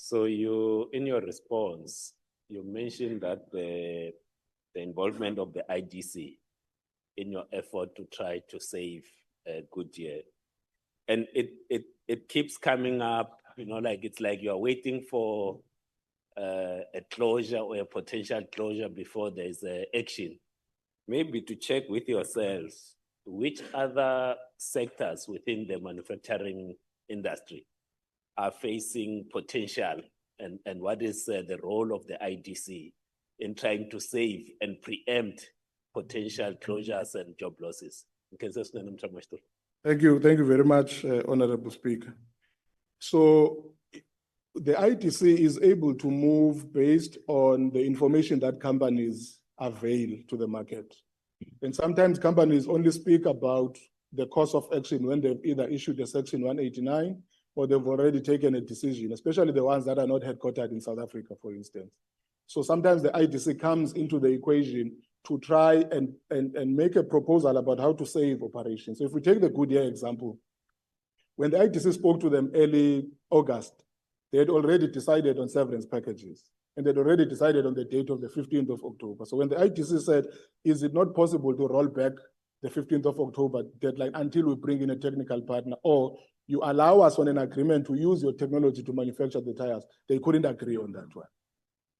So you, in your response, you mentioned that the involvement of the IDC in your effort to try to save Goodyear. And it keeps coming up, like it's like you're waiting for a closure or a potential closure before there's action. Maybe to check with yourselves, which other sectors within the manufacturing industry are facing potential, and what is the role of the IDC in trying to save and preempt potential closures and job losses? Thank you very much, Honorable Speaker. So the IDC is able to move based on the information that companies avail to the market. And sometimes companies only speak about the course of action when they've either issued a Section 189 or they've already taken a decision, especially the ones that are not headquartered in South Africa, for instance. So sometimes the IDC comes into the equation to try and make a proposal about how to save operations. So if we take the Goodyear example, when the IDC spoke to them early August, they had already decided on severance packages, and they'd already decided on the date of the 15th of October. So when the IDC said, is it not possible to roll back the 15th of October deadline until we bring in a technical partner, or you allow us on an agreement to use your technology to manufacture the tires, they couldn't agree on that one.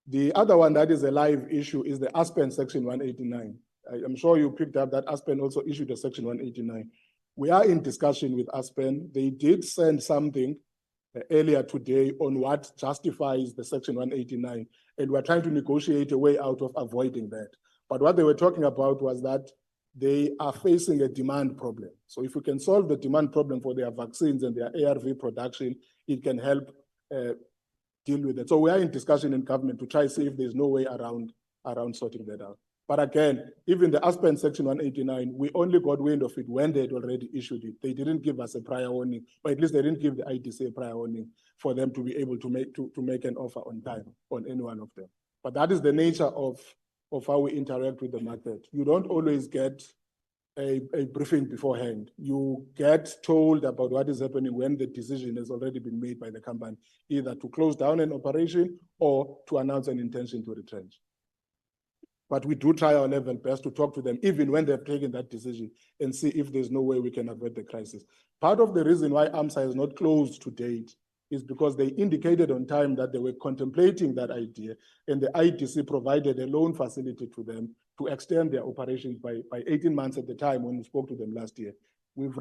The other one that is a live issue is the Aspen Section 189. I'm sure you picked up that Aspen also issued a Section 189. We are in discussion with Aspen. They did send something earlier today on what justifies the Section 189, and we're trying to negotiate a way out of avoiding that. But what they were talking about was that they are facing a demand problem. So if we can solve the demand problem for their vaccines and their ARV production, it can help deal with it. So we are in discussion in government to try to see if there's no way around sorting that out. But again, even the Aspen Section 189, we only got wind of it when they had already issued it. They didn't give us a prior warning, or at least they didn't give the IDC a prior warning for them to be able to make an offer on time on any one of them. But that is the nature of how we interact with the market. You don't always get a briefing beforehand. You get told about what is happening when the decision has already been made by the company, either to close down an operation or to announce an intention to retrench. But we do try our level best to talk to them, even when they've taken that decision, and see if there's no way we can avert the crisis. Part of the reason why AMSA is not closed to date is because they indicated on time that they were contemplating that idea, and the IDC provided a loan facility to them to extend their operations by 18 months at the time when we spoke to them last year. We've